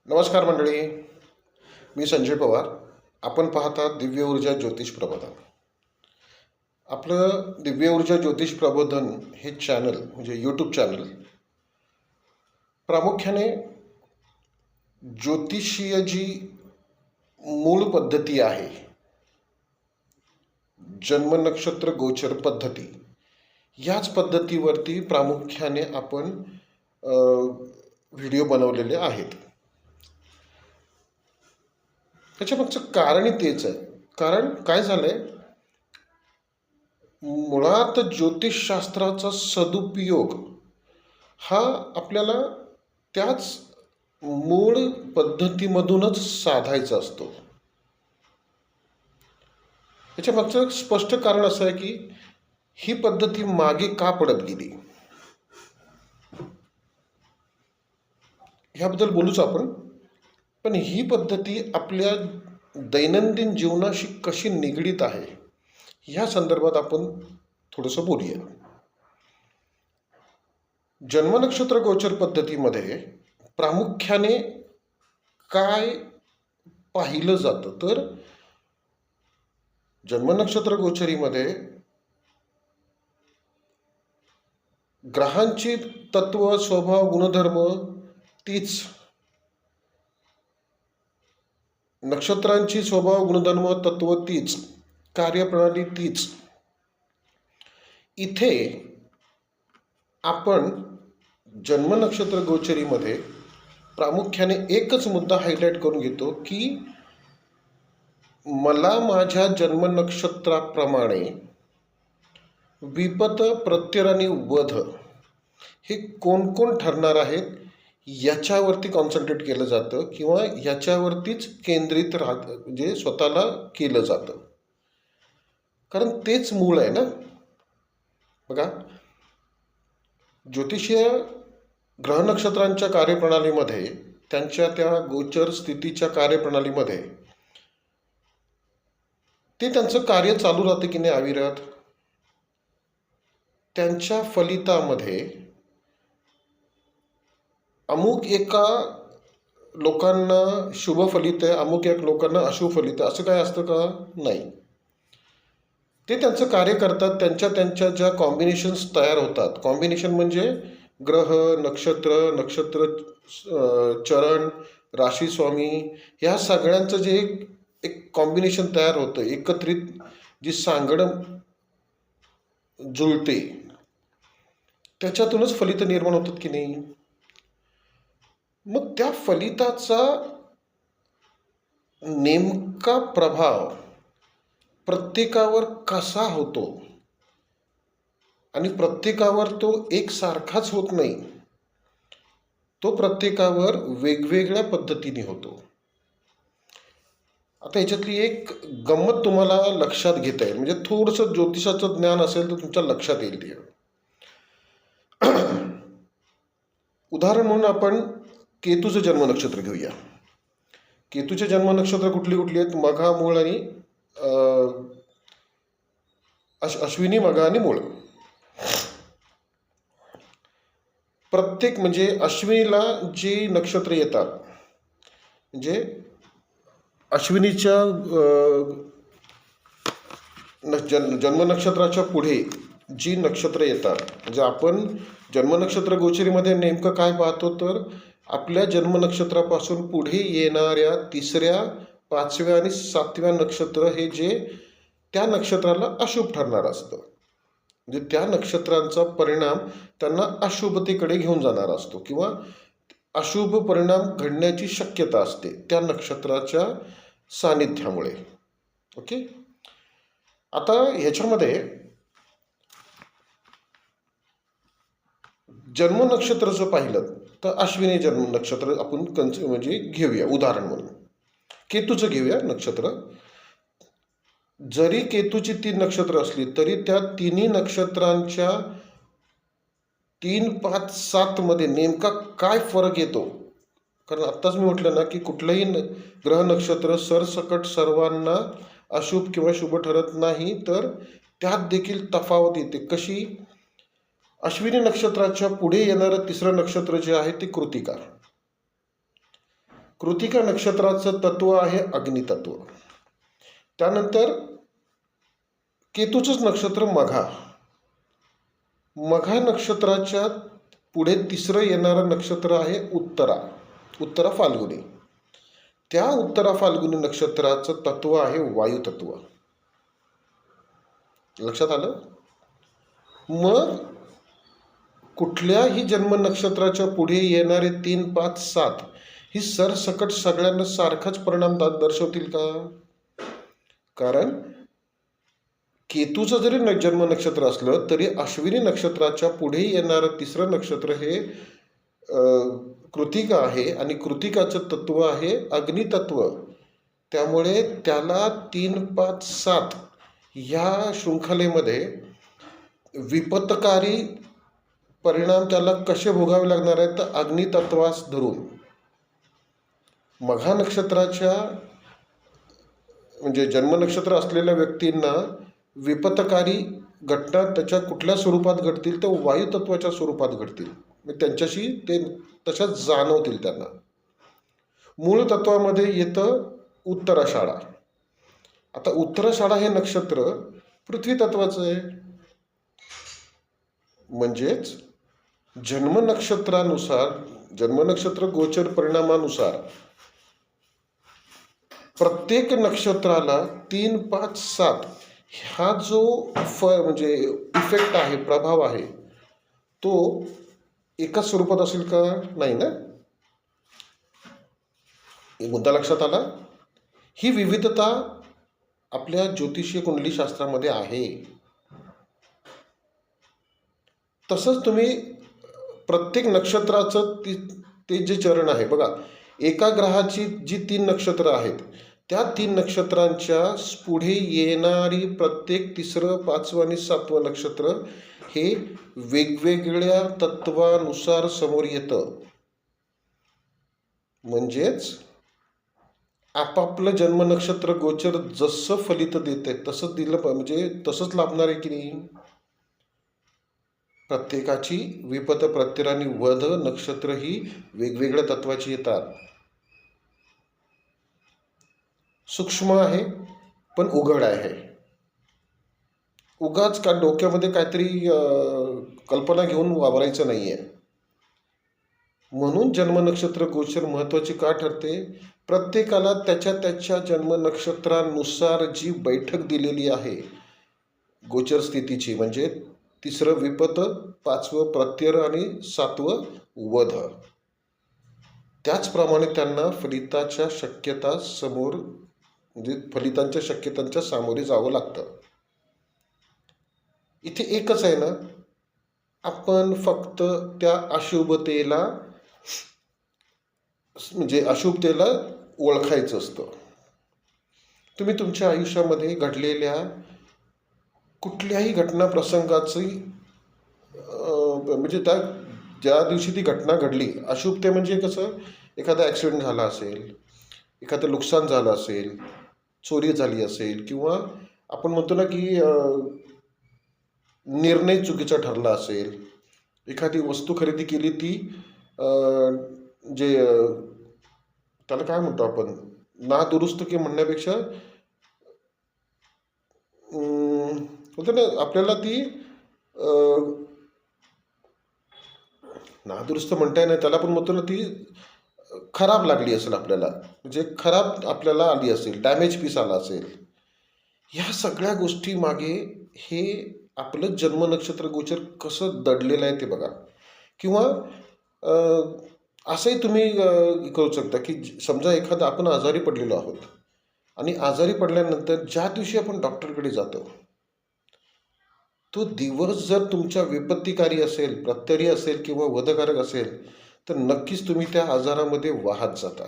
नमस्कार मंडळी, मी संजय पवार. आपण पाहतात दिव्य ऊर्जा ज्योतिष प्रबोधन. आपलं दिव्य ऊर्जा ज्योतिष प्रबोधन हे चॅनल म्हणजे यूट्यूब चॅनल प्रामुख्याने ज्योतिषीय जी मूळ पद्धती आहे, जन्म नक्षत्र गोचर पद्धती, याच पद्धतीवरती प्रामुख्याने आपण व्हिडिओ बनवलेले आहेत. त्याच्यामागचं कारणही तेच आहे. कारण काय झालंय, मुळात ज्योतिषशास्त्राचा सदुपयोग हा आपल्याला त्याच मूळ पद्धतीमधूनच साधायचा असतो. याच्या मागचं स्पष्ट कारण असं आहे की ही पद्धती मागे का पडत गेली ह्याबद्दल बोलूच आपण. पण ही पद्धती आपल्या दैनंदिन जीवनाशी कशी निगडीत आहे ह्या संदर्भात आपण थोडंसं बोलूया. जन्मनक्षत्र गोचर पद्धतीमध्ये प्रामुख्याने काय पाहिलं जातं, तर जन्मनक्षत्र गोचरीमध्ये ग्रहांची तत्व, स्वभाव, गुणधर्म तीच, नक्षत्रांची स्वभाव, गुणधर्म, तत्व तीच, कार्यप्रणाली तीच. इथे आपण जन्मनक्षत्र गोचरीमध्ये प्रामुख्याने एकच मुद्दा हायलाईट करून घेतो की मला माझ्या जन्मनक्षत्राप्रमाणे विपत, प्रत्यय आणि वध हे कोण कोण ठरणार आहेत याच्यावरती कॉन्सन्ट्रेट केलं जातं किंवा याच्यावरतीच केंद्रित म्हणजे स्वतःला केलं जातं. कारण तेच मूळ आहे ना. बघा, ज्योतिषीय ग्रह नक्षत्रांच्या कार्यप्रणालीमध्ये, त्यांच्या त्या गोचर स्थितीच्या कार्यप्रणालीमध्ये ते त्यांचं कार्य चालू राहतं की नाही अविरत. त्यांच्या फलितामध्ये अमुक एका लोकांना शुभ फलित आहे, अमुक एक लोकांना अशुभ फलित आहे, असं काय असतं का? नाही. ते त्यांचं कार्य करतात. त्यांच्या ज्या कॉम्बिनेशन्स तयार होतात, कॉम्बिनेशन म्हणजे ग्रह, नक्षत्र चरण, राशी स्वामी, ह्या सगळ्यांचं जे एक कॉम्बिनेशन तयार होतं, एकत्रित जी सांगड जुळते, त्याच्यातूनच फलित निर्माण होतात की नाही. मग त्या फलिताचा नेमका प्रभाव प्रत्येकावर कसा होतो आणि प्रत्येकावर तो एकसारखाच होत नाही, तो प्रत्येकावर वेगवेगळ्या पद्धतीने होतो. आता याच्यातली एक गंमत तुम्हाला लक्षात घेता येईल, म्हणजे थोडंसं ज्योतिषाचं ज्ञान असेल तर तुमच्या लक्षात येईल ते. उदाहरण म्हणून आपण केतूचं जन्मनक्षत्र घेऊया. केतूचे जन्मनक्षत्र कुठली कुठली आहेत? मघा, मूळ आणि अश्विनी, मघा आणि मूळ. प्रत्येक म्हणजे अश्विनीला जी नक्षत्र येतात, म्हणजे अश्विनीच्या जन्मनक्षत्राच्या पुढे जी नक्षत्र येतात, म्हणजे आपण जन्मनक्षत्र गोचरीमध्ये नेमकं काय पाहतो, तर आपल्या जन्मनक्षत्रापासून पुढे येणाऱ्या 3ऱ्या, 5व्या आणि 7व्या नक्षत्र हे जे त्या नक्षत्राला अशुभ ठरणार असतं. म्हणजे त्या नक्षत्रांचा परिणाम त्यांना अशुभतेकडे घेऊन जाणार असतो किंवा अशुभ परिणाम घडण्याची शक्यता असते त्या नक्षत्राच्या सानिध्यामुळे. ओके. आता ह्याच्यामध्ये जन्मनक्षत्र जर पाहिलं तर अश्विनी जन्मनक्षत्र आपण म्हणजे घेऊया उदाहरण म्हणून. केतूचं घेऊया नक्षत्र. जरी केतूची 3 नक्षत्र असली तरी त्या तिन्ही नक्षत्रांच्या 3, 5, 7 मध्ये नेमका काय फरक येतो. कारण आत्ताच मी म्हटलं ना की कुठलंही ग्रह नक्षत्र सरसकट सर्वांना अशुभ किंवा शुभ ठरत नाही, तर त्यात देखील तफावत येते. कशी? अश्विनी नक्षत्राच्या पुढे येणारं 3रं नक्षत्र जे आहे ते कृतिका. कृतिका नक्षत्राचं तत्व आहे अग्नितत्व. त्यानंतर केतूचंच नक्षत्र मघा. मघा नक्षत्राच्या पुढे तिसरं येणारं नक्षत्र आहे उत्तरा फाल्गुनी. त्या उत्तरा फाल्गुनी नक्षत्राचं तत्व आहे वायुतत्व. लक्षात आलं? मग कुठल्याही जन्म नक्षत्राच्या पुढे येणारे 3, 5, 7 ही सरसकट सगळ्यांना सारखाच परिणाम दर्शवतील का? कारण केतूचं जरी जन्म नक्षत्र असलं तरी अश्विनी नक्षत्राच्या पुढे येणारं तिसरं नक्षत्र हे कृतिका आहे आणि कृतिकाचं तत्व आहे अग्नितत्व. त्यामुळे त्याला 3, 5, 7 ह्या शृंखलेमध्ये विपत्कारी परिणाम त्याला कसे भोगावे लागणार आहेत तर अग्नितत्वास धरून. मघा नक्षत्राच्या म्हणजे जन्मनक्षत्र असलेल्या व्यक्तींना विपत्कारी घटना त्याच्या कुठल्या स्वरूपात घडतील तर वायुतत्वाच्या स्वरूपात घडतील. त्यांच्याशी ते तशाच जाणवतील त्यांना. मूळ तत्वामध्ये येतं उत्तराषाढा. आता उत्तराषाढा हे नक्षत्र पृथ्वी तत्वाचं आहे. म्हणजेच जन्मनक्षत्र गोचर परिणामानुसार प्रत्येक नक्षत्राला 3, 5, 7 हा जो म्हणजे इफेक्ट आहे, प्रभाव आहे, तो एकाच स्वरूपात असेल का? नाही ना. एक मुद्दा लक्षात आला. ही विविधता आपल्या ज्योतिषीय कुंडली शास्त्रामध्ये आहे. तसंच तुम्ही प्रत्येक नक्षत्राचं ते जे चरण आहे बघा, एका ग्रहाची जी 3 नक्षत्र आहेत त्या 3 नक्षत्रांच्या पुढे येणारी प्रत्येक 3रं, 5वं आणि 7वं नक्षत्र हे वेगवेगळ्या तत्वानुसार समोर येतं. म्हणजेच आपापलं जन्मनक्षत्र गोचर जसं फलित देते तसंच दिलं म्हणजे तसंच लाभणार आहे की नाही. प्रत्येकाची विपत, प्रत्यय आणि वध नक्षत्र ही वेगवेगळ्या तत्वाची येतात. सूक्ष्म आहे पण उघड आहे. उगाच का डोक्यामध्ये काहीतरी कल्पना घेऊन वावरायचं नाहीये. म्हणून जन्मनक्षत्र गोचर महत्वाची का ठरते? प्रत्येकाला त्याच्या जन्मनक्षत्रानुसार जी बैठक दिलेली आहे गोचर स्थितीची, म्हणजे 3रं विपत, 5वं प्रत्यय आणि 7वं वध, त्याचप्रमाणे त्यांना फलितांच्या शक्यतांच्या सामोरे जावं लागतं. इथे एकच आहे ना, आपण फक्त त्या अशुभतेला ओळखायचं असतं. तुम्ही तुमच्या आयुष्यामध्ये घडलेल्या कुठल्याही घटना प्रसंगाची म्हणजे ज्या दिवशी ती घटना घडली, अशुभते म्हणजे कसं, एखादा ॲक्सिडेंट झाला असेल, एखादं नुकसान झालं असेल, चोरी झाली असेल, किंवा आपण म्हणतो ना की निर्णय चुकीचा ठरला असेल, एखादी वस्तू खरेदी केली ती त्याला काय म्हणतो आपण, नादुरुस्त की म्हणण्यापेक्षा होतं ना आपल्याला ती नादुरुस्त म्हणता येणार, त्याला पण म्हणतो ना ती खराब लागली असेल आपल्याला, म्हणजे खराब आपल्याला आली असेल, डॅमेज पीस आला असेल. ह्या सगळ्या गोष्टी मागे हे आपलं जन्मनक्षत्र गोचर कसं दडलेलं आहे ते बघा. किंवा असंही तुम्ही करू शकता की समजा एखादा आपण आजारी पडलेलो आहोत आणि आजारी पडल्यानंतर ज्या दिवशी आपण डॉक्टरकडे जातो तो दिवस जर तुमच्या विपत्तिकारी असेल, प्रत्ययी असेल किंवा वधकारक असेल तर नक्कीच तुम्ही त्या आजारामध्ये वाहत जाता.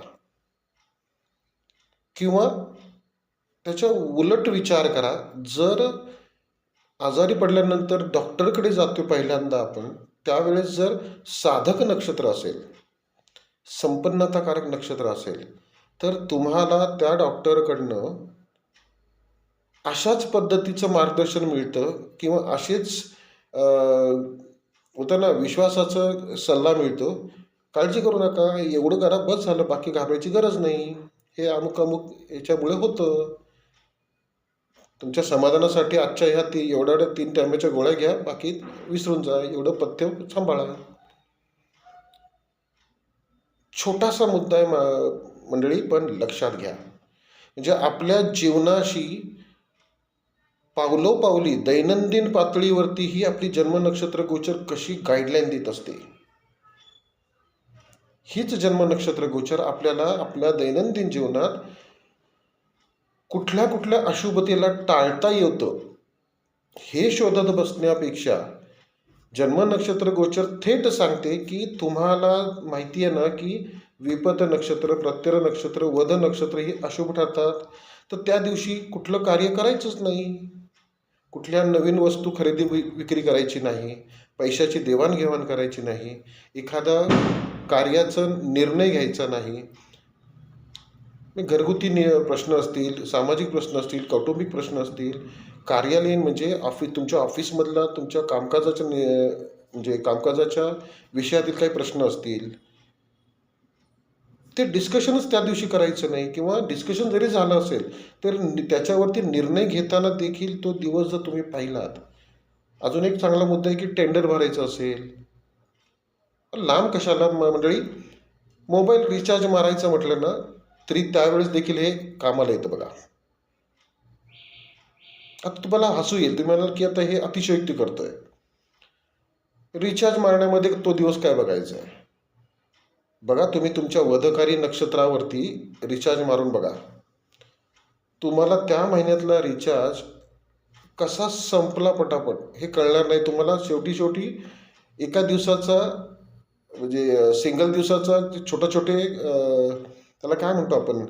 किंवा त्याच्या उलट विचार करा, जर आजारी पडल्यानंतर डॉक्टरकडे जातो पहिल्यांदा आपण, त्यावेळेस जर साधक नक्षत्र असेल, संपन्नताकारक नक्षत्र असेल, तर तुम्हाला त्या डॉक्टरकडनं अशाच पद्धतीचं मार्गदर्शन मिळतं किंवा असेच होतं ना विश्वासाचा सल्ला मिळतो काळजी करू नका, एवढं करा बस झालं, बाकी घाबरायची गरज नाही. हे अमुक अमुक याच्यामुळे होतं. तुमच्या समाधानासाठी आजच्या ह्या एवढ्या एवढ्या 3 टायमाच्या गोळ्या घ्या, बाकी विसरून जा, एवढं पथ्य सांभाळा. छोटासा मुद्दा आहे मंडळी, पण लक्षात घ्या. म्हणजे आपल्या जीवनाशी पावलोपावली दैनंदिन पातळीवरती ही आपली जन्म नक्षत्र गोचर कशी गाईडलाईन देत असते. हीच जन्म नक्षत्र गोचर आपल्याला आपल्या दैनंदिन जीवनात कुठल्या कुठल्या अशुभतेला टाळता येतं हे शोधत बसण्यापेक्षा जन्म नक्षत्र गोचर थेट सांगते की तुम्हाला माहिती आहे ना की विपत नक्षत्र, प्रत्यय नक्षत्र, वध नक्षत्र ही अशुभ ठरतात. तर त्या दिवशी कुठलं कार्य करायचंच नाही, कुठल्या नवीन वस्तू खरेदी विक्री करायची नाही, पैशाची देवाणघेवाण करायची नाही, एखादा कार्याचा निर्णय घ्यायचा नाही. घरगुती प्रश्न असतील, सामाजिक प्रश्न असतील, कौटुंबिक प्रश्न असतील, कार्यालयीन म्हणजे तुमच्या ऑफिसमधला तुमच्या कामकाजाच्या म्हणजे कामकाजाच्या विषयातील काही प्रश्न असतील, ते डिस्कशनच त्या दिवशी करायचं नाही. किंवा डिस्कशन जरी झालं असेल तर त्याच्यावरती निर्णय घेताना देखील तो दिवस जर तुम्ही पाहिलात. अजून एक चांगला मुद्दा आहे की टेंडर भरायचं असेल, लांब कशाला मंडळी, मोबाईल रिचार्ज मारायचं म्हटलं ना तरी त्यावेळेस देखील हे कामाला येतं बघा. आता तुम्हाला हसू येईल, तुम्ही म्हणाल की आता हे अतिशयोक्ती करतोय. रिचार्ज मारण्यामध्ये तो दिवस काय बघायचा आहे? बघा, तुम्ही तुमच्या वधकारी नक्षत्रावरती रिचार्ज मारून बघा, तुम्हाला त्या महिन्यातला रिचार्ज कसा संपला पटापट हे कळणार नाही तुम्हाला. शेवटी एका दिवसाचा म्हणजे सिंगल दिवसाचा छोटे त्याला काय म्हणतो आपण,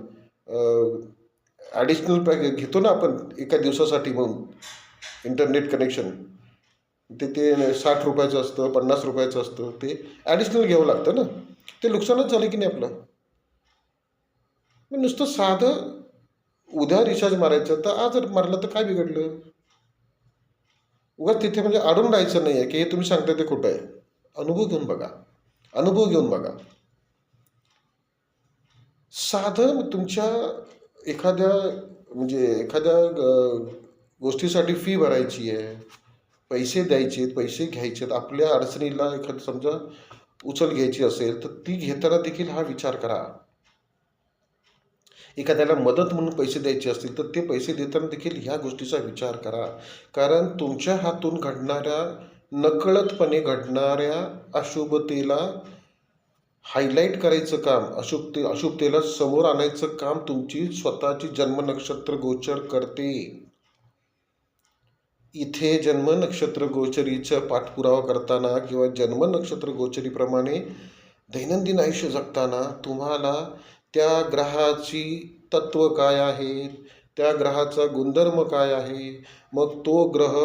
ॲडिशनल पॅकेज घेतो ना आपण एका दिवसासाठी म्हणून इंटरनेट कनेक्शन, ते 60 रुपयाचं असतं, 50 रुपयाचं असतं, ते ॲडिशनल घ्यावं लागतं ना. ते नुकसानच झालं की नाही आपलं. नुसतं साधं उद्या रिचार्ज मारायचं तर आज मारलं तर काय बिघडलं. उगाच तिथे म्हणजे अडून राहायचं नाही आहे की हे तुम्ही सांगता ते खोटं आहे. अनुभव घेऊन बघा. साधं तुमच्या एखाद्या गोष्टीसाठी फी भरायची आहे, पैसे द्यायचे, पैसे घ्यायचे, आपल्या अडचणीला समजा उचल घ्यायची असेल तर ती घेताना देखील हा विचार करा. एखाद्याला मदत म्हणून पैसे द्यायचे असतील तर ते पैसे देताना देखील ह्या गोष्टीचा विचार करा. कारण तुमच्या हातून नकळतपणे घडणाऱ्या अशुभतेला हायलाईट करायचं काम, अशुभतेला समोर आणायचं काम तुमची स्वतःची जन्म नक्षत्र गोचर करते. इथे जन्म नक्षत्र गोचरीचा पाठपुरावा करताना किंवा जन्म नक्षत्र गोचरीप्रमाणे दैनंदिन आयुष्य जगताना तुम्हाला त्या ग्रहाची तत्व काय आहे, त्या ग्रहाचा गुणधर्म काय आहे, मग तो ग्रह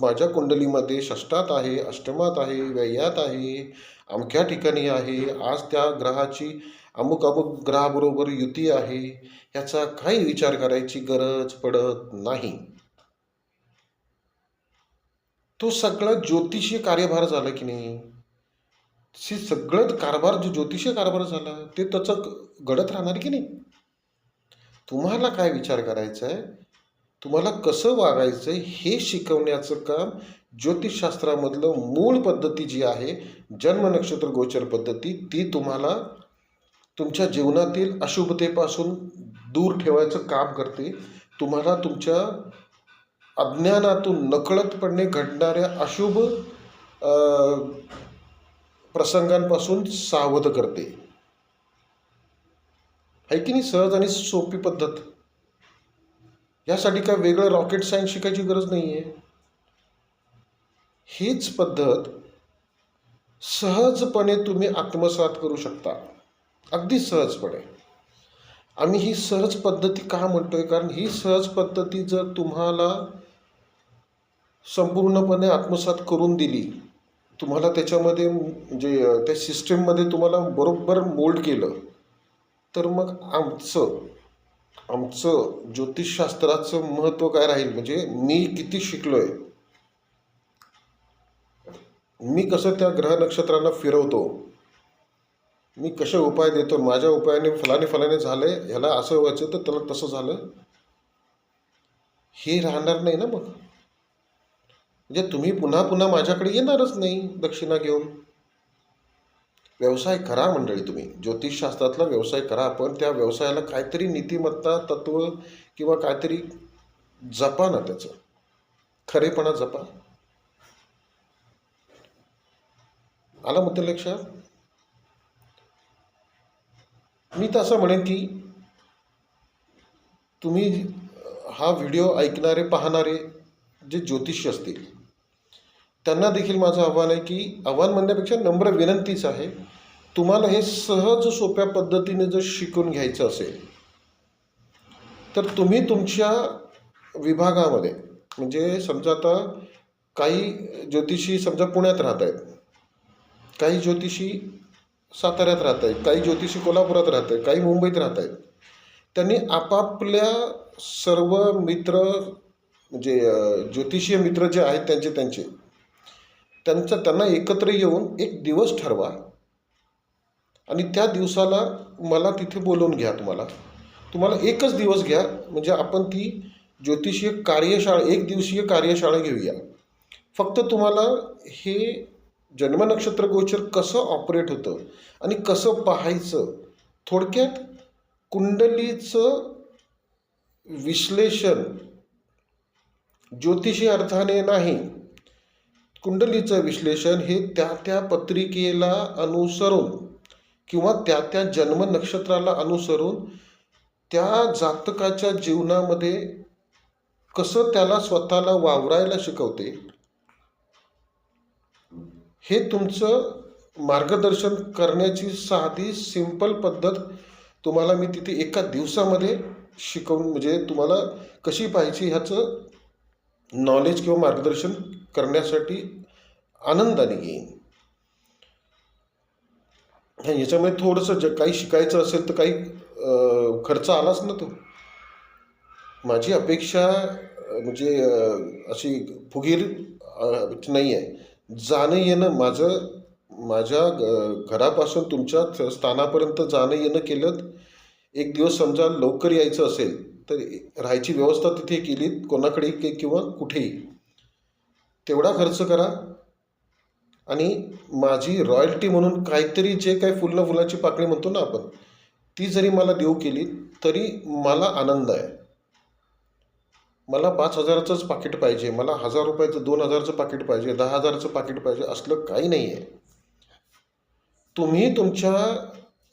माझ्या कुंडलीमध्ये षष्ठात आहे, अष्टमात आहे, व्ययात आहे, अमक्या ठिकाणी आहे, आज त्या ग्रहाची अमुक ग्रहाबरोबर युती आहे, याचा काही विचार करायची गरज पडत नाही. तो सगळा ज्योतिषीय कार्यभार झाला की नाही, सगळं कारभार जो ज्योतिषीय कारभार झाला ते त्याचं घडत राहणार की नाही. तुम्हाला काय विचार करायचा आहे, तुम्हाला कसं वागायचं हे शिकवण्याचं काम ज्योतिषशास्त्रामधलं मूळ पद्धती जी आहे जन्म नक्षत्र गोचर पद्धती, ती तुम्हाला तुमच्या जीवनातील अशुभतेपासून दूर ठेवायचं काम करते. तुम्हाला तुमच्या अज्ञानातून नकळतपणे घडणाऱ्या अशुभ प्रसंगांपासून सावध करते. आहे की नाही सहज आणि सोपी पद्धत. यासाठी काय वेगळं रॉकेट सायन्स शिकायची गरज नाही आहे. हीच पद्धत सहजपणे तुम्ही आत्मसात करू शकता, अगदी सहजपणे. आम्ही ही सहज पद्धती का म्हणतोय, कारण ही सहज पद्धती जर तुम्हाला संपूर्णपणे आत्मसात करून दिली, तुम्हाला त्याच्यामध्ये म्हणजे त्या सिस्टीममध्ये तुम्हाला बरोबर मोल्ड केलं, तर मग आमचं ज्योतिषशास्त्राचं महत्त्व काय राहील. म्हणजे मी किती शिकलोय, मी कसं त्या ग्रह नक्षत्रांना फिरवतो, मी कसे उपाय देतो, माझ्या उपायाने फलाने झालंय, ह्याला असं व्हायचं तर त्याला तसं झालं, हे राहणार नाही ना मग. म्हणजे तुम्ही पुन्हा पुन्हा माझ्याकडे येणारच नाही दक्षिणा घेऊन. व्यवसाय करा मंडळी, तुम्ही ज्योतिषशास्त्रातला व्यवसाय करा, पण त्या व्यवसायाला काहीतरी नीतिमत्ता तत्व किंवा काहीतरी जपा ना, त्याचं खरेपणा जपा. आला मुद्दा लक्षात. मी तर असं म्हणेन की तुम्ही हा व्हिडिओ ऐकणारे पाहणारे जे ज्योतिषी असतील त्यांना देखील माझं आव्हान आहे की, आव्हान म्हणण्यापेक्षा नम्र विनंतीच आहे, तुम्हाला हे सहज सोप्या पद्धतीने जर शिकून घ्यायचं असेल तर तुम्ही तुमच्या विभागामध्ये, म्हणजे समजा आता काही ज्योतिषी समजा पुण्यात राहत आहेत, काही ज्योतिषी साताऱ्यात राहत आहेत, काही ज्योतिषी कोल्हापुरात राहत आहेत, काही मुंबईत राहत आहेत. त्यांनी आपापल्या सर्व मित्र, म्हणजे ज्योतिषीय मित्र जे आहेत त्यांना एकत्र येऊन एक दिवस ठरवा आणि त्या दिवसाला मला तिथे बोलवून घ्या. तुम्हाला एकच दिवस घ्या, म्हणजे आपण ती ज्योतिषीय कार्यशाळा, एक दिवसीय कार्यशाळा घेऊया. फक्त तुम्हाला हे जन्मनक्षत्र गोचर कसं ऑपरेट होतं आणि कसं पाहायचं, थोडक्यात कुंडलीचं विश्लेषण, ज्योतिषी अर्थाने नाही, कुंडलीचं विश्लेषण हे त्या पत्रिकेला अनुसरून किंवा त्या जन्म नक्षत्राला अनुसरून त्या जातकाच्या जीवनामध्ये कसं त्याला स्वतःला वावरायला शिकवते, हे तुमचं मार्गदर्शन करण्याची साधी सिंपल पद्धत तुम्हाला मी तिथे एका दिवसामध्ये शिकवून, म्हणजे तुम्हाला कशी पाहिजे ह्याचं नॉलेज किंवा मार्गदर्शन करण्यासाठी आनंदाने येईन. ह्याच्यामध्ये थोडंसं काही शिकायचं असेल तर काही खर्च आलाच ना. तो माझी अपेक्षा म्हणजे अशी फुगीर नाही आहे. जाणं येणं माझ्या घरापासून तुमच्या स्थानापर्यंत जाणं येणं केलं, एक दिवस समजा लवकर यायचं असेल तर राहायची व्यवस्था तिथे केली कोणाकडे किंवा कुठेही, तेवढा खर्च करा आणि माझी रॉयल्टी म्हणून काहीतरी, जे काही फुलाची पाकळी म्हणतो ना आपण, ती जरी मला देऊ केली तरी मला आनंद आहे. मला 5,000चंच पाकिट पाहिजे, मला 1,000 रुपयाचं 2,000चं पाकिट पाहिजे, 10,000चं पाकिट पाहिजे, असलं काही नाही आहे. तुम्ही तुमच्या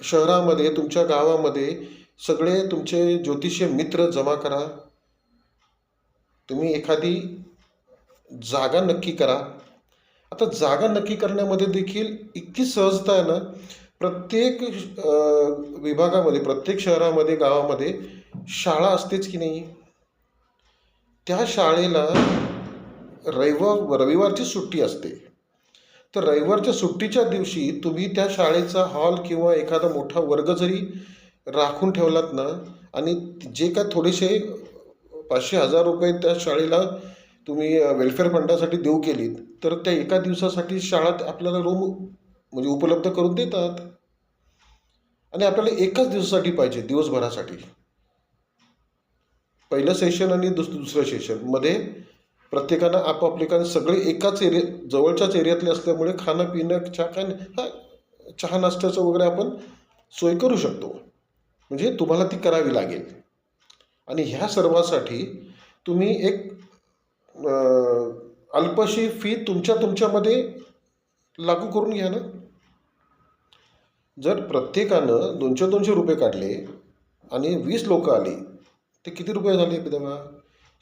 शहरामध्ये, तुमच्या गावामध्ये सगळे तुमचे ज्योतिषीय मित्र जमा करा. तुम्ही एखादी जागा नक्की करा. आता जागा नक्की करण्यामध्ये देखील इतकी सहजता आहे ना. प्रत्येक विभागामध्ये, प्रत्येक शहरामध्ये, गावामध्ये शाळा असतेच की नाही. त्या शाळेला रविवारची सुट्टी असते. तर रविवारच्या सुट्टीच्या दिवशी तुम्ही त्या शाळेचा हॉल किंवा एखादा मोठा वर्ग जरी राखून ठेवलात ना, आणि जे काय थोडेसे 500-1000 रुपये त्या शाळेला तुम्ही वेलफेअर फंडासाठी देऊ केलीत, तर त्या एका दिवसासाठी शाळा आपल्याला रूम म्हणजे उपलब्ध करून देतात. आणि आपल्याला एकाच दिवसासाठी पाहिजे, दिवसभरासाठी. पहिलं सेशन आणि दुसरं सेशन मध्ये प्रत्येकानं आपापले सगळे एकाच जवळच्याच एरियातले असल्यामुळे खाणं पिणं चहा नाश्त्याचं वगैरे आपण सोय करू शकतो. म्हणजे तुम्हाला ती करावी लागेल. आणि ह्या सर्वासाठी तुम्ही एक अल्पशी फी तुमच्यामध्ये लागू करून घ्या ना. जर प्रत्येकानं 200-200 रुपये काढले आणि 20 लोक आली ते किती रुपये झाले तेव्हा?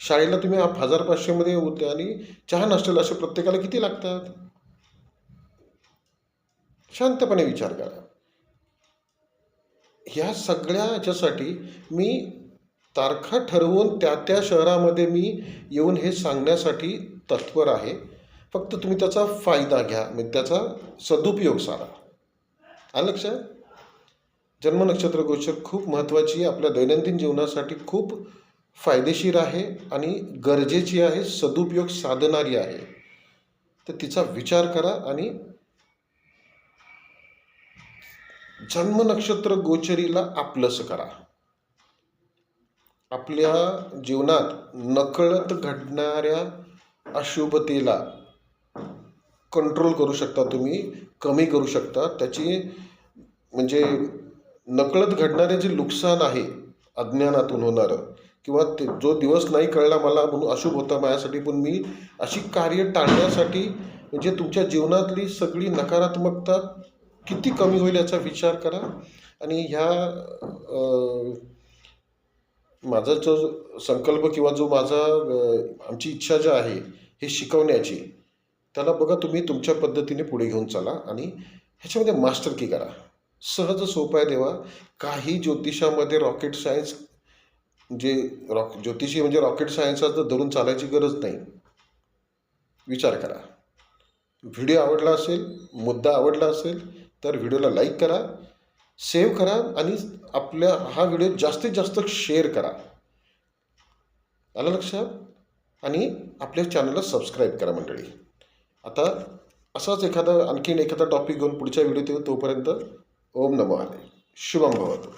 शाळेला तुम्ही 1,500 होते आणि चहा नाश्त्याला असे प्रत्येकाला किती लागतात? शांतपणे विचार करा. ह्या सगळ्या ह्याच्यासाठी मी तारखा ठरवून त्या शहरामध्ये मी येऊन हे सांगण्यासाठी तत्पर आहे. फक्त तुम्ही त्याचा फायदा घ्या, म्हणजे त्याचा सदुपयोग सारा. आलं लक्षात? जन्मनक्षत्र गोचर खूप महत्त्वाची आहे, आपल्या दैनंदिन जीवनासाठी खूप फायदेशीर आहे आणि गरजेची आहे, सदुपयोग साधणारी आहे. तर तिचा विचार करा आणि जन्म नक्षत्र गोचरीला आपलंसं करा. आपल्या जीवनात नकळत घडणाऱ्या अशुभतेला कंट्रोल करू शकता तुम्ही, कमी करू शकता. त्याची म्हणजे नकळत घडणारे जे नुकसान आहे अज्ञानातून होणारं, किंवा ते जो दिवस नाही कळला मला म्हणून अशुभ होता माझ्यासाठी, पण मी अशी कार्य टाळण्यासाठी म्हणजे तुमच्या जीवनातली सगळी नकारात्मकता किती कमी होईल याचा विचार करा. आणि ह्या माझा जो संकल्प किंवा जो माझा आमची इच्छा जी आहे हे शिकवण्याची, त्याला बघा तुम्ही तुमच्या पद्धतीने पुढे घेऊन चाला आणि ह्याच्यामध्ये मास्टर की करा. सहज सोपा आहे देवा. काही ज्योतिषामध्ये रॉकेट सायन्स जे ज्योतिषी म्हणजे रॉकेट सायन्सचा धरून चालायची गरज नाही. विचार करा. व्हिडिओ आवडला असेल, मुद्दा आवडला असेल तर व्हिडिओला लाईक करा, सेव्ह करा आणि आपल्या हा व्हिडिओ जास्तीत जास्त शेअर करा. आलं लक्षात? आणि आपल्या चॅनलला सबस्क्राईब करा मंडळी. आता असाच आणखीन एखादा टॉपिक घेऊन पुढच्या व्हिडिओत येऊ. तोपर्यंत ओम नमो नारायण. शुभम भवतु.